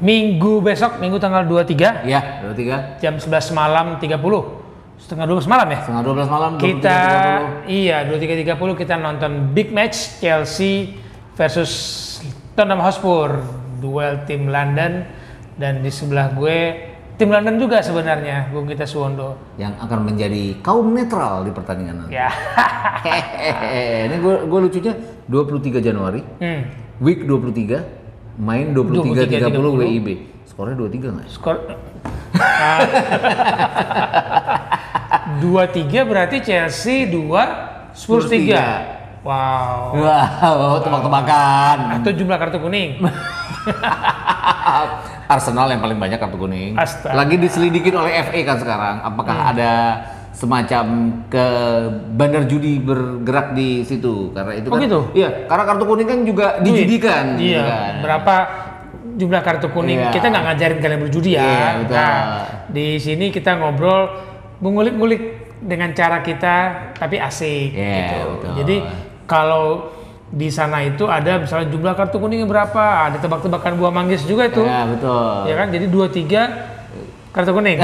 Minggu besok, Minggu tanggal 23. Ya, 23. Jam 11 malam 30. Setengah 12 malam ya? Setengah 12 malam. Kita, iya 23.30 kita nonton big match Chelsea versus Tottenham Hotspur. Duel tim London. Dan di sebelah gue, tim London juga sebenarnya, Bung Gita Suwondo. Yang akan menjadi kaum netral di pertandingan nanti. Ya. Ini gue lucunya 23 Januari. Week 23. Main 23.30 WIB. Skornya 23 nggak? Skor 2-3 berarti Chelsea 2, Spurs 3. Wow. Wow, tebak-tebakan. Atau jumlah kartu kuning. Arsenal yang paling banyak kartu kuning. Astaga. Lagi diselidikin oleh FA kan sekarang. Apakah ada semacam ke bandar judi bergerak di situ? Karena itu kan. Gitu? Iya, karena kartu kuning kan juga dijudikan. Iya. Kan? Berapa jumlah kartu kuning? Iya. Kita nggak ngajarin kalian berjudi ya. Iya, betul. Nah, di sini kita ngobrol, mengulik-ngulik dengan cara kita, tapi asik. Iya, gitu. betul. Jadi kalau di sana itu ada misalnya jumlah kartu kuningnya berapa, ada tebak-tebakan buah manggis juga itu. Iya, betul. Ya kan, jadi 2-3 kartu kuning.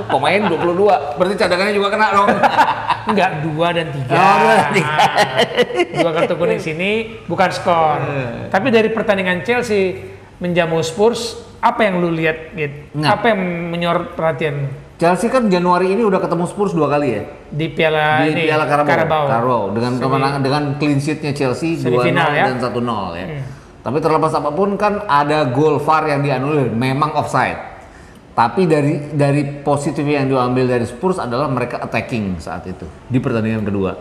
Pemain 22, berarti cadangannya juga kena dong. Enggak, 2 dan 3. Oh, 2 dan 3. Dua kartu kuning sini bukan skor. Tapi dari pertandingan Chelsea menjamu Spurs, apa yang lu lihat, Git? Nah. Apa yang menyorot perhatian Chelsea kan Januari ini udah ketemu Spurs 2 kali ya. di Piala Carabao dengan kemenangan dengan clean sheet-nya Chelsea 2-0 ya? dan 1-0 ya. Tapi terlepas apapun kan ada gol VAR yang dianulir, memang offside. Tapi dari positif yang diambil dari Spurs adalah mereka attacking saat itu di pertandingan kedua.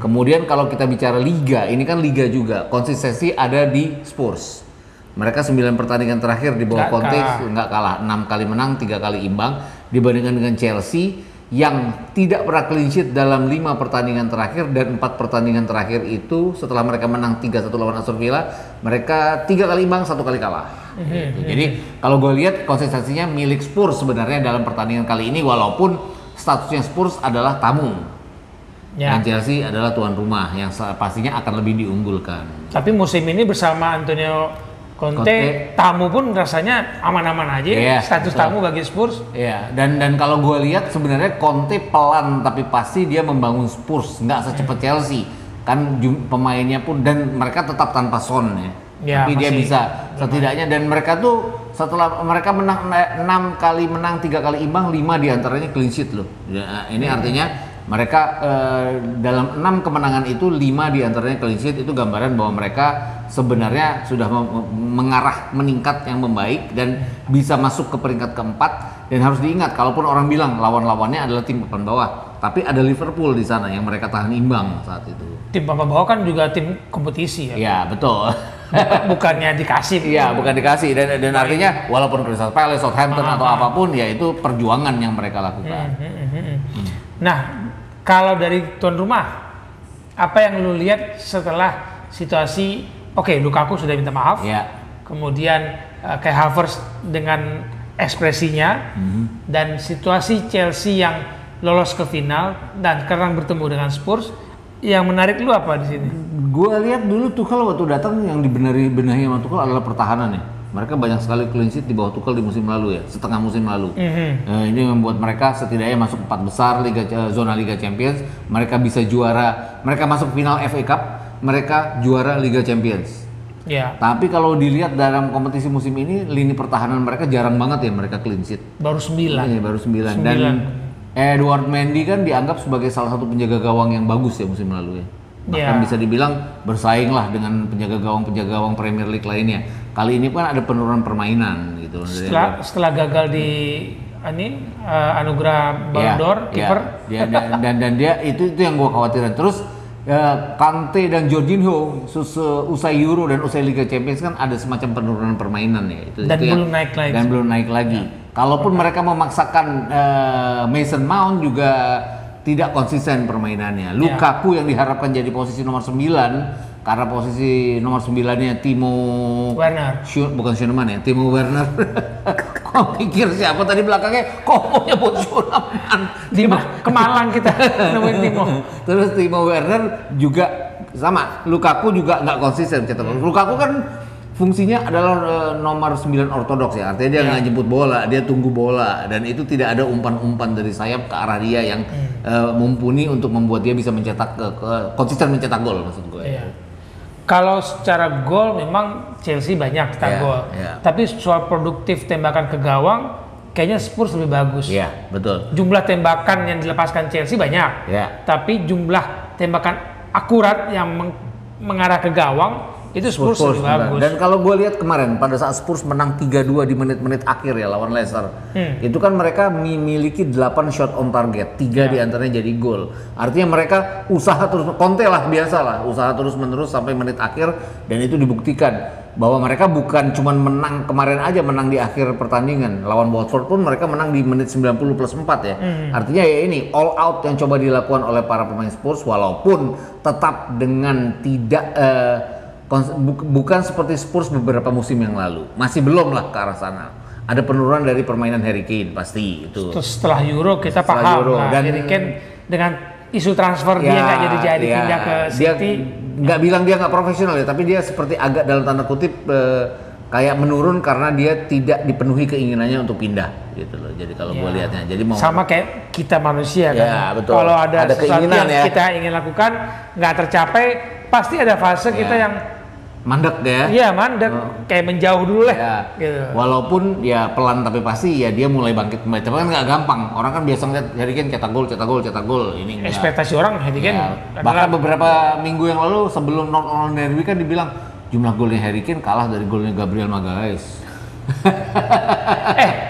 Kemudian kalau kita bicara liga, ini kan liga juga, konsistensi ada di Spurs. Mereka 9 pertandingan terakhir di bawah Conte nggak kalah, 6 kali menang, 3 kali imbang, dibandingkan dengan Chelsea yang tidak pernah clean sheet dalam 5 pertandingan terakhir, dan 4 pertandingan terakhir itu setelah mereka menang 3-1 lawan Aston Villa, mereka 3 kali imbang, 1 kali kalah. Gitu. Jadi kalau gue lihat konsistensinya milik Spurs sebenarnya dalam pertandingan kali ini, walaupun statusnya Spurs adalah tamu. Dan Chelsea adalah tuan rumah yang pastinya akan lebih diunggulkan. Tapi musim ini bersama Antonio Conte, tamu pun rasanya aman-aman aja, status tamu bagi Spurs. Iya, dan kalau gue lihat sebenarnya Conte pelan tapi pasti dia membangun Spurs, nggak secepat Chelsea. Kan pemainnya pun, dan mereka tetap tanpa Son ya. Tapi dia bisa setidaknya, dan mereka tuh setelah mereka menang 6 kali menang, 3 kali imbang, 5 diantaranya clean sheet loh. Ya, ini artinya mereka dalam 6 kemenangan itu 5 diantaranya clean sheet. Itu gambaran bahwa mereka sebenarnya sudah mengarah meningkat yang membaik dan bisa masuk ke peringkat keempat. Dan harus diingat, kalaupun orang bilang lawan-lawannya adalah tim papan bawah, tapi ada Liverpool di sana yang mereka tahan imbang saat itu. Tim papan bawah kan juga tim kompetisi ya. Iya, betul. Bukannya dikasih. Iya, bukan dikasih, dan artinya walaupun Crystal Palace, Southampton atau apapun, ya itu perjuangan yang mereka lakukan. Nah, kalau dari tuan rumah, apa yang lu lihat setelah situasi? Oke, Lukaku sudah minta maaf. Ya. Kemudian Kai Havertz dengan ekspresinya, dan situasi Chelsea yang lolos ke final dan sekarang bertemu dengan Spurs. Yang menarik lu apa di sini? Gue lihat dulu Tuchel waktu datang yang benahi sama Tuchel adalah pertahanan ya. Mereka banyak sekali clean sheet di bawah Tuchel di musim lalu ya, setengah musim lalu. Ini membuat mereka setidaknya masuk 4 besar zona Liga Champions. Mereka bisa juara, mereka masuk final FA Cup, mereka juara Liga Champions. Ya. Tapi kalau dilihat dalam kompetisi musim ini, lini pertahanan mereka jarang banget ya mereka clean sheet. Baru 9. Iya, baru 9. Dan Edward Mendy kan dianggap sebagai salah satu penjaga gawang yang bagus ya musim lalu ya. Bahkan bisa dibilang bersaing lah dengan penjaga gawang Premier League lainnya. Kali ini kan ada penurunan permainan gitu. Setelah gagal di anugerah Ballon d'Or kiper. Dan dia itu yang gue khawatirin. Terus Kante dan Jorginho usai Euro dan usai Liga Champions kan ada semacam penurunan permainan ya. Dan belum naik lagi. Kalaupun mereka memaksakan Mason Mount juga tidak konsisten permainannya. Lukaku yang diharapkan jadi posisi nomor 9 karena posisi nomor 9-nya Timo Werner. Bukan Schumann ya, Timo Werner. Kok pikir siapa tadi belakangnya? Kok punya bot Schumann? Timo ke Malang kita nemuin Timo. Terus Timo Werner juga sama. Lukaku juga nggak konsisten. Lukaku kan fungsinya adalah nomor 9 ortodoks ya, artinya dia nggak jemput bola, dia tunggu bola, dan itu tidak ada umpan-umpan dari sayap ke arah dia yang mumpuni untuk membuat dia bisa mencetak konsisten mencetak gol maksud gue. Iya. Kalau secara gol memang Chelsea banyak cetak gol, tapi soal produktif tembakan ke gawang kayaknya Spurs lebih bagus. Iya, betul. Jumlah tembakan yang dilepaskan Chelsea banyak, tapi jumlah tembakan akurat yang mengarah ke gawang itu Spurs lebih bagus. Dan kalau gue lihat kemarin pada saat Spurs menang 3-2 di menit-menit akhir ya lawan Leicester, itu kan mereka memiliki 8 shot on target, 3 diantaranya jadi gol. Artinya mereka usaha terus, Conte lah biasa lah, usaha terus menerus sampai menit akhir, dan itu dibuktikan bahwa mereka bukan cuma menang kemarin aja, menang di akhir pertandingan lawan Watford pun mereka menang di menit 90 plus 4 ya. Artinya ya ini all out yang coba dilakukan oleh para pemain Spurs, walaupun tetap dengan tidak bukan seperti Spurs beberapa musim yang lalu, masih belum lah ke arah sana. Ada penurunan dari permainan Harry Kane pasti itu. Terus setelah Euro kita paham dan Harry Kane dengan isu transfer dia nggak jadi pindah ke City. Nggak bilang dia nggak profesional ya, tapi dia seperti agak dalam tanda kutip kayak menurun karena dia tidak dipenuhi keinginannya untuk pindah gitu loh. Jadi kalau gue lihatnya, jadi mau sama kayak kita manusia kan. Betul. Kalau ada sesuatu yang kita ingin lakukan nggak tercapai, pasti ada fase kita yang mandek deh. Iya, mandek. Kayak menjauh dulu lah. Gitu. Walaupun ya pelan tapi pasti ya dia mulai bangkit kembali. Tapi kan nggak gampang. Orang kan biasa ngeliat Harry Kane cetak gol. Ini enggak. Ekspektasi orang Harry Kane. Bahkan beberapa minggu yang lalu sebelum non derby kan dibilang jumlah golnya Harry Kane kalah dari golnya Gabriel Magalhaes.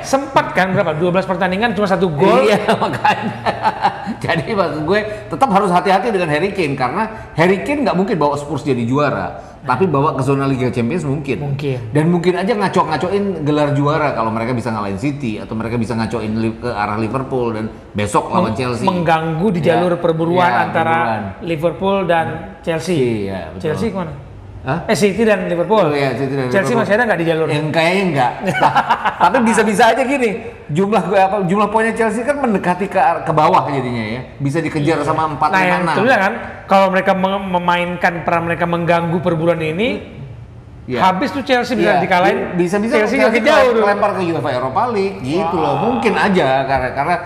Sempat kan berapa? 12 pertandingan cuma 1 gol. Iya, makanya. Jadi maksud gue tetap harus hati-hati dengan Harry Kane karena Harry Kane nggak mungkin bawa Spurs jadi juara. Tapi bawa ke zona Liga Champions mungkin. Dan mungkin aja ngaco-ngacoin gelar juara kalau mereka bisa ngalahin City atau mereka bisa ngacoin ke arah Liverpool dan besok lawan Chelsea. Mengganggu di jalur perburuan antara Liverpool dan Chelsea. Iya, betul. Chelsea kemana? City dan Liverpool. City dan Chelsea Liverpool. masih ada nggak di jalur? Kayaknya enggak. Tapi bisa-bisa aja gini. Jumlah poinnya Chelsea kan mendekati ke bawah jadinya ya. Bisa dikejar sama 4 Nah, yang itulah kan kalau mereka memainkan peran mereka mengganggu perburuan ini, habis tuh Chelsea bisa dikalahin. Bisa-bisa Chelsea jauh lempar ke UEFA Europa League gitu loh. Mungkin aja karena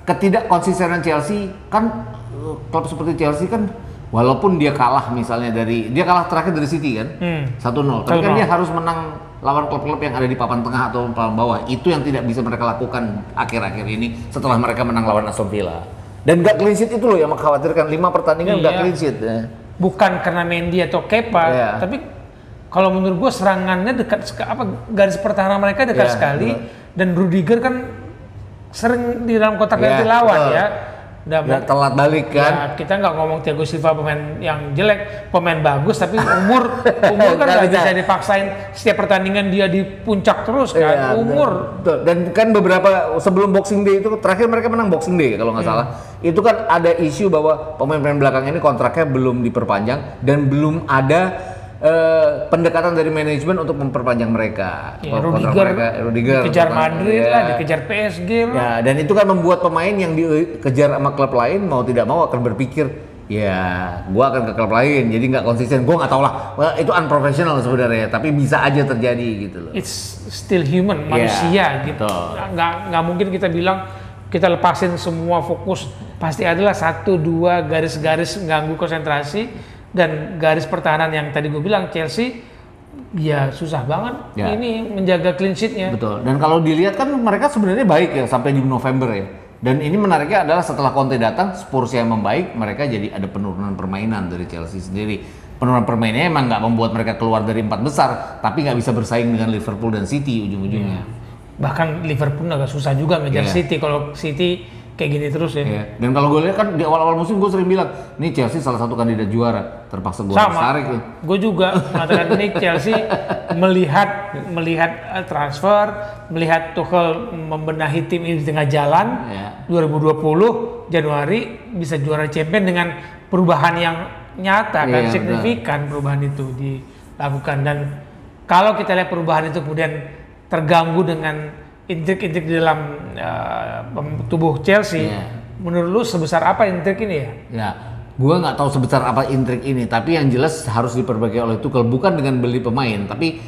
ketidakkonsistenan Chelsea kan, klub seperti Chelsea kan walaupun dia kalah misalnya dia kalah terakhir dari City kan 1-0, tapi kan dia harus menang lawan klub-klub yang ada di papan tengah atau papan bawah. Itu yang tidak bisa mereka lakukan akhir-akhir ini setelah mereka menang lawan Aston Villa. Dan nggak clean sheet itu loh yang mengkhawatirkan, 5 pertandingan nggak clean sheet. Bukan karena Mendy atau Kepa, tapi kalau menurut gue serangannya dekat, garis pertahanan mereka dekat sekali, dan Rudiger kan sering di dalam kotak penalti lawan ya. Udah telat balik kan. Ya, kita nggak ngomong Thiago Silva pemain yang jelek, pemain bagus, tapi umur kan nggak bisa dipaksain setiap pertandingan dia di puncak terus kan. Umur. Dan kan beberapa sebelum Boxing Day itu terakhir mereka menang Boxing Day kalau nggak salah. Itu kan ada isu bahwa pemain-pemain belakang ini kontraknya belum diperpanjang dan belum ada pendekatan dari manajemen untuk memperpanjang mereka. Rudiger dikejar Madrid lah, dikejar PSG lah. Ya, dan itu kan membuat pemain yang dikejar sama klub lain mau tidak mau akan berpikir, ya gua akan ke klub lain, jadi nggak konsisten. Gua nggak tahu lah, itu unprofessional sebenarnya, tapi bisa aja terjadi gitu loh. It's still human, manusia gitu. Nggak mungkin kita bilang kita lepasin semua fokus. Pasti adalah 1-2 garis-garis mengganggu konsentrasi. Dan garis pertahanan yang tadi gue bilang Chelsea ya susah banget ini menjaga clean sheet-nya. Betul. Dan kalau dilihat kan mereka sebenarnya baik ya sampai di November ya. Dan ini menariknya adalah setelah Conte datang, Spurs yang membaik, mereka jadi ada penurunan permainan dari Chelsea sendiri. Penurunan permainannya emang nggak membuat mereka keluar dari 4 besar, tapi nggak bisa bersaing dengan Liverpool dan City ujung-ujungnya. Bahkan Liverpool agak susah juga ngejar City kalau City kayak gini terus ya. Dan kalau gue lihat kan di awal-awal musim gue sering bilang, nih Chelsea salah satu kandidat juara. Terpaksa gue harus tarik. Gue juga mengatakan ini Chelsea melihat transfer, melihat Tuchel membenahi tim ini di tengah jalan. 2020 Januari bisa juara champion dengan perubahan yang nyata kan, signifikan perubahan itu dilakukan. Dan kalau kita lihat perubahan itu kemudian terganggu dengan intrik-intrik di dalam tubuh Chelsea, menurut lu sebesar apa intrik ini ya? Gue nggak tahu sebesar apa intrik ini, tapi yang jelas harus diperbaiki oleh Tuchel bukan dengan beli pemain, tapi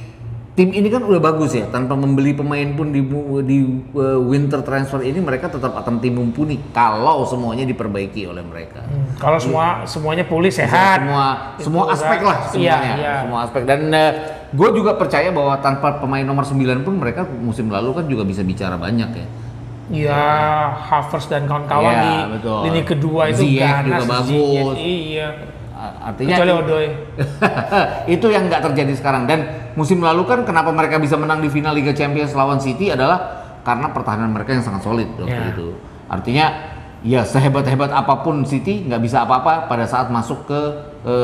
tim ini kan udah bagus ya, tanpa membeli pemain pun di winter transfer ini mereka tetap akan tim mumpuni kalau semuanya diperbaiki oleh mereka. Kalau semuanya pulih sehat, semua aspek lah semuanya, semua aspek. Dan gue juga percaya bahwa tanpa pemain nomor 9 pun mereka musim lalu kan juga bisa bicara banyak ya. Iya, Havertz dan kawan-kawan di lini kedua itu Ziyech juga bagus. Iya. Artinya kecuali Odoi. Itu yang nggak terjadi sekarang. Dan musim lalu kan kenapa mereka bisa menang di final Liga Champions lawan City adalah karena pertahanan mereka yang sangat solid waktu itu. Artinya ya sehebat-hebat apapun City nggak bisa apa-apa pada saat masuk ke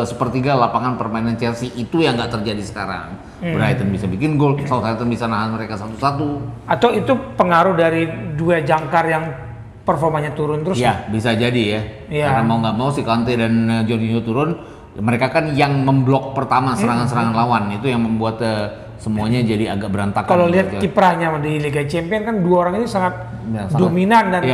sepertiga lapangan permainan Chelsea. Itu yang nggak terjadi sekarang. Brighton bisa bikin gol, Southampton bisa nahan mereka 1-1. Atau itu pengaruh dari dua jangkar yang performanya turun terus? Ya, bisa jadi ya. Karena mau nggak mau si Conte dan Jorginho turun, mereka kan yang memblok pertama serangan-serangan lawan, itu yang membuat semuanya jadi agak berantakan. Kalau lihat kiprahnya di Liga Champions kan dua orang ini sangat dominan dan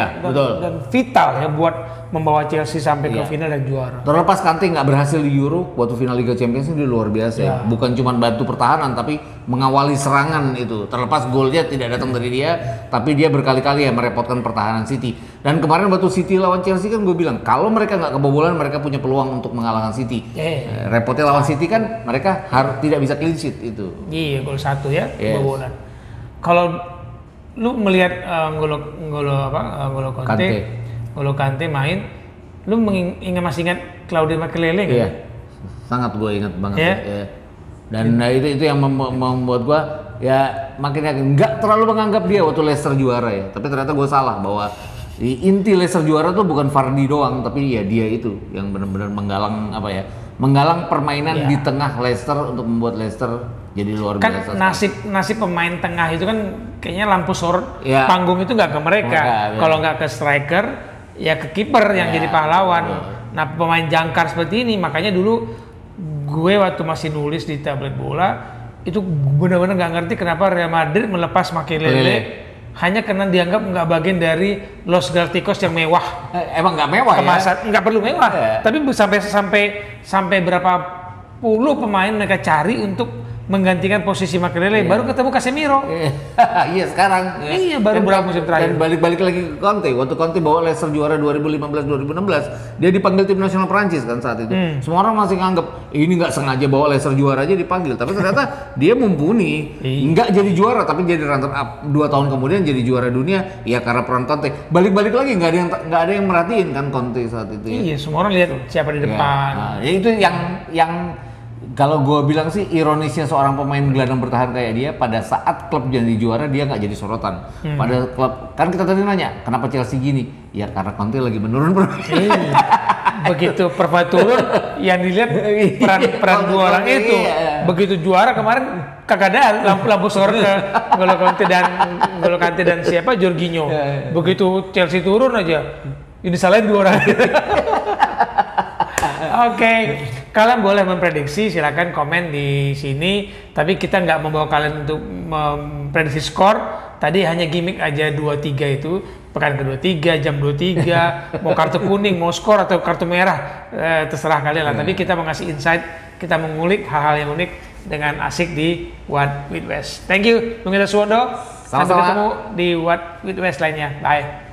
vital ya buat membawa Chelsea sampai ke final dan juara. Terlepas Kante nggak berhasil di Euro, waktu final Liga Champions itu luar biasa ya. Bukan cuma bantu pertahanan tapi mengawali serangan itu. Terlepas golnya tidak datang dari dia, tapi dia berkali-kali ya merepotkan pertahanan City. Dan kemarin waktu City lawan Chelsea kan gue bilang kalau mereka nggak kebobolan mereka punya peluang untuk mengalahkan City. Repotnya lawan City kan mereka harus tidak bisa clean sheet itu. Iya, gol 1 ya, kebobolan. Kalau lu melihat N'Golo Kante main, lu masih ingat Claudio Makelele nggak? Iya, sangat gue ingat banget. Ya. Dan itu yang membuat gue ya makin yakin. Nggak terlalu menganggap dia waktu Leicester juara ya, tapi ternyata gue salah bahwa inti Leicester juara tuh bukan Vardy doang, tapi ya dia itu yang benar-benar menggalang permainan di tengah Leicester untuk membuat Leicester jadi luar biasa. Kan nasib pemain tengah itu kan kayaknya lampu sorot panggung itu nggak ke mereka. Kalau nggak ke striker, ya ke kiper yang jadi pahlawan. Nah pemain jangkar seperti ini, makanya dulu gue waktu masih nulis di tablet bola itu benar-benar nggak ngerti kenapa Real Madrid melepas Makelele hanya karena dianggap nggak bagian dari Los Galacticos yang mewah. Emang nggak mewah ya? Nggak perlu mewah. Tapi sampai berapa puluh pemain mereka cari untuk menggantikan posisi Makelele, baru ketemu Casemiro. Iya sekarang. Iya baru berapa musim terakhir. Dan balik lagi ke Conte. Waktu Conte bawa Leicester juara 2015-2016, dia dipanggil tim nasional Prancis kan saat itu. Semua orang masih nganggap ini nggak sengaja bawa Leicester juara aja dipanggil, tapi ternyata dia mumpuni. Nggak jadi juara, tapi jadi runner up. 2 tahun kemudian jadi juara dunia, ya karena peran Conte. Balik lagi nggak ada yang merhatiin kan Conte saat itu. Iya, semua orang lihat siapa di depan. Nah, ya itu yang kalau gue bilang sih ironisnya seorang pemain gelandang bertahan kayak dia pada saat klub jadi juara dia nggak jadi sorotan. Pada klub kan kita tadi nanya kenapa Chelsea gini? Ya karena Conte lagi menurun. Begitu performa turun yang dilihat peran dua orang itu. Begitu juara kemarin kagak ada lampu sorot ke N'Golo Kante dan siapa Jorginho. Begitu Chelsea turun aja ini salahin 2 orang. Oke, kalian boleh memprediksi, silakan komen di sini. Tapi kita nggak membawa kalian untuk memprediksi skor. Tadi hanya gimmick aja 2-3 itu. Pekan ke-23, jam 23, mau kartu kuning, mau skor atau kartu merah, terserah kalian lah. Tapi kita mau ngasih insight, kita mengulik hal-hal yang unik dengan asik di What with West. Thank you, Bung Ita Suwondo. Sampai ketemu di What with West lainnya. Bye.